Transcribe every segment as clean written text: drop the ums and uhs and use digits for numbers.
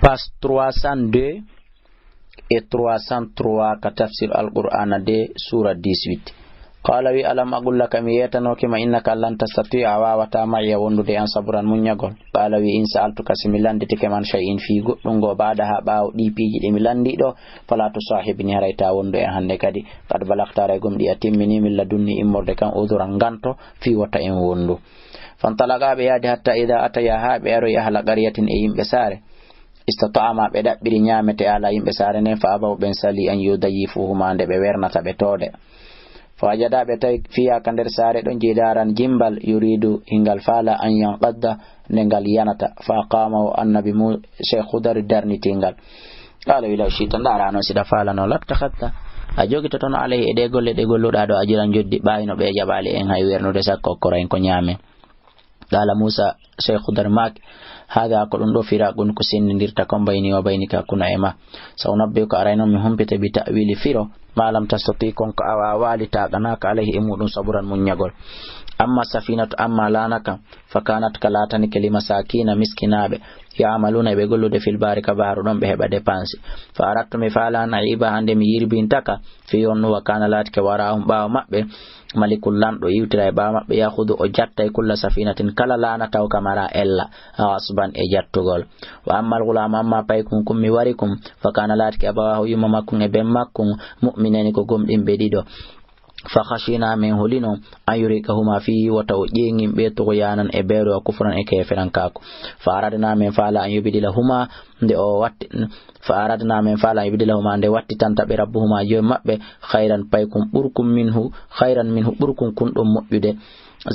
page 302 et 303 ka tafsir al-Qur'an de sura 18. qala wi alam aqul laka mi yetanoke ma innaka lan tastati'a wawata ma'iya wondude an sabran munyagol. qala wi in sa'altuka similande tike man shay'in fi goddum go baada ha baaw dipiji de mi landi do fala to sahibini harayta wondu en hande kadi kad balaktare gomdi atimmini min ladunni immorde kan uduran ganto fi wata en wondu. fantalaga be yadi hatta ida ataya ha be aro ya hala qariyatin e yimbe sare istata'ama be dabbiri nyamete ala yimbe sare ne fa abaw ben sali an yudayifuhuma ande be wernata be tode. fawajada be tay fiya kander sare don jidaran jimbal yuridu hingal fala an yanqadda nengal yanata fa qama annabi mu Sheikh Khudar darni tingal. qala ila shitan darano sida fala no latakhatta a jogita ton alay e de golluda do ajiran joddi bayino be jabale en hay wernude sakko korain ko nyame. qala Musa Sheikh Khudar mak hada ko dum do firagun ko sendirta kom bayni wa baynika kuna ema sawnabbe ko arayno mi humpete bi ta'wili firo malam tastati kon ka awali ta ganaka alayhi imudun saburan munyagol. amma safinatu amma lanaka fakanat kalatani kalima sakina miskinabe ya'maluna be gollude fil barika baharu don be heba dépense fa arattu mi fala naiba hande mi yirbin taka fi onno wa kana latka warahum baaw mabbe malikul lando yiwtira e baaw mabbe yakhudu o jatta e kulla safinatin kala lana taw kamara ella asban e jattugol. wa ammal gulama amma paykum kum mi warikum fa kana latka abawahu yumma makkum e ben makkum mu'minani ko gomdim be dido fa khashina min hulino ayurikahuma fi wa tawjingim be to yanan e beero kufran e keferan kako fa aradna min fala an yubidilahuma de o watti fa aradna min fala yubidilahuma de watti tanta be rabbuhuma jo mabbe khairan paykum burkum minhu khairan minhu burkum kun dum mobbude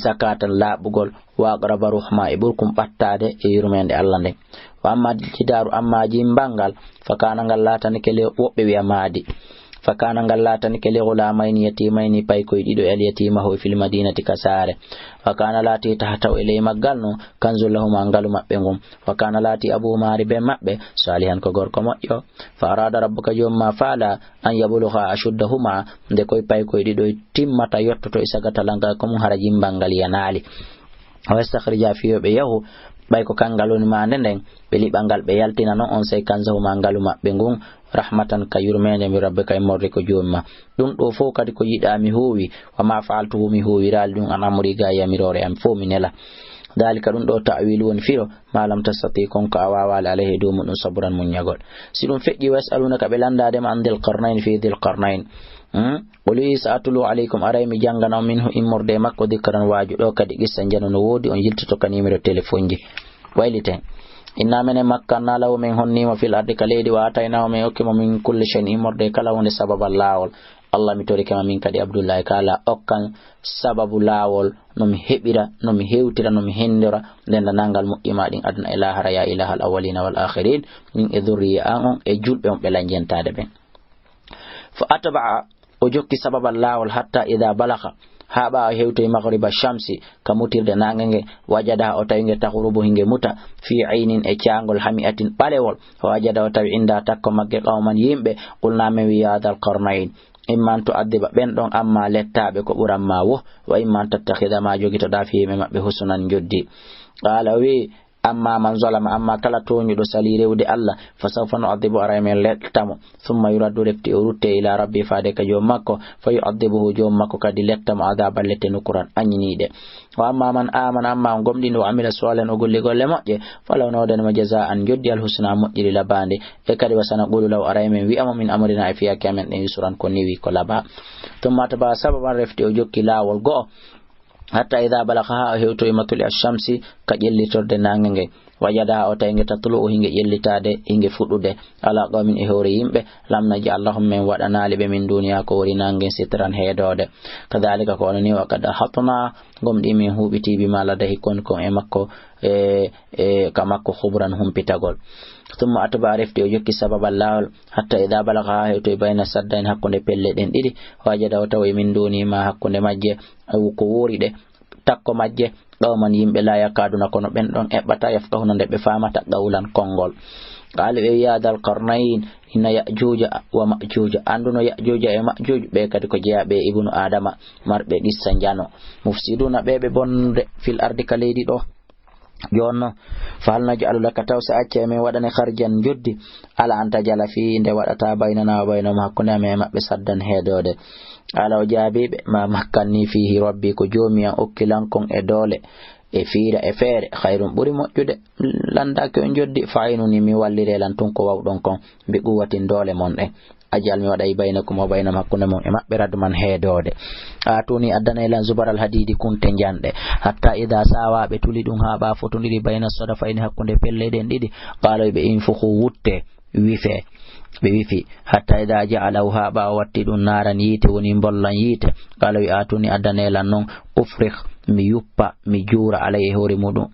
zakatan labugol wa aqraba ruhma e burkum battade e yurmende Allah de. wa amma jidaru amma jimbangal fa kana ngallatani kele wobbe wi amadi fakana ngallatani kele gulamaini yatimaini pay koy dido el yatima ho fil madinati kasare fakana lati tahta ele magalno kanzul lahum angalu mabbe ngum fakana lati abu mari be mabbe salihan ko gorko moƴƴo fa arada rabbuka yawma fala an yabulugha ashuddahuma de koy pay koy dido timmata yottoto isagata langa ko mun harajim bangal yanali wastakhrija fi be yahu bay ko kangaloni ma nden be libangal be yaltina non on sey kanzahu mangalu mabbe ngun rahmatan ka yurmende mi rabbika e morri ko jomma dum do fo kadi ko yida mi huwi wa ma fa'altu mi huwi ral dum anamuri ga yamirore am fo minela dalika dum do ta'wilu won firo malam tasati kon ka awawal alayhi dum dum sabran munyagol sidum feddi wasalunaka be landade ma andil qarnain fi dil qarnain quli sa'atulu alaykum araymi jangana minhu immorde makko dikran waju do kadi gissan jano no wodi on yiltito kanimiro telephone ji wayliten inna mene makkanna law min honnima fil ardi kaledi wa atayna min okimo min kulli shay'in immorde kala wonde sababal lawol Allah mi tori kama min kadi Abdullah kala okkan sababu lawol no mi hebira no mi hewtira no mi hendora den nangal mu'ima din adna ilaha ya ilahal awwalina wal akhirin min edhuriya on e julbe on be lanjentade ben fa atba'a o jokki sababal lawol hatta idha balagha haba hewto maghriba shamsi kamutirde nangenge wajada o tawinge tahurubu hinge muta fi aynin e ciangol hamiatin balewol wajada o tawi inda takko magge qawman yimbe qulna min wiyadal qarnayn imman to addiba ben don amma lettabe ko buram ma wo wa imman tattakhida ma jogito da fi mabbe husnan joddi qala wi amma man zalama amma kala toñu do sali rewde Allah fa sawfa nu'adhibu araymel lettamo thumma yuraddu refti rutte ila rabbi faade ka jom makko fa yu'adhibuhu jom makko kadi lettamo adaba letteno Qur'an anyinide. wa amma man amana amma gomdindo amila salihan o golle golle moƴƴe falaw nawdan ma jazaan joddi al husna moƴƴiri labande e kadi wasana qulu law araymen wi min amrina fi akamen en suran ko niwi ko laba thumma taba sababan refti o jokki lawol go hatta idha balagha hewto imatul ash-shamsi ka jellitorde nangenge wajada o tayge tatlu o hinge jellitade hinge fudude ala qawmin e hore yimbe lamna ji allahumma min wadana libe min duniya ko wori nangen sitran hedode kadhalika ko oni wa kada hatna gomdi min hubiti bi maladahi kon e makko ka makko khubran humpitagol thumma atba arifti o jokki sababal lawol hatta idha balagha hewto bayna saddain hakkunde pelle den didi wajada o tawi min duni ma hakkunde majje ko wori de takko majje qawman yimbe la yakaduna kono ben don ebbata yafqahuna de be famata qawlan kongol qala ya dal qarnayn inna ya'juja wa ma'juja anduno ya'juja e ma'juj be kadi ko jeyabe ibnu adama marbe dissa jano mufsiduna be bonde fil ardi kaledi do jonno fal naj'alu laka tawsa acce men wadane kharjan joddi ala anta jala fi nde wadata baynana wa baynahum hakkunde men mabbe saddan hedode ala jabibe ma makkanni fihi rabbi ko jomi an okkilankon e dole e fiira e feere khairum buri moƴƴude landake on joddi fa'inuni mi wallire lan tun ko wawdon kon bi quwwatin dole mon ajal mi waɗay baynakum wa baynam hakkunde mon e maɓɓe raddu man heedode atuni addana elan zubar al hadidi kunte janɗe hatta ida sawaɓe tuli ɗum ha ɓa fotodiri bayna sadafayni hakkunde pelleɗen ɗiɗi qala ɓe infuhu wutte wife ɓe wifi hatta ida ja'alahu ha ɓa watti ɗum naran yiite woni bollan yiite qala wi atuni addana elan noon ufrih mi yuppa mi juura alay e hoore muɗum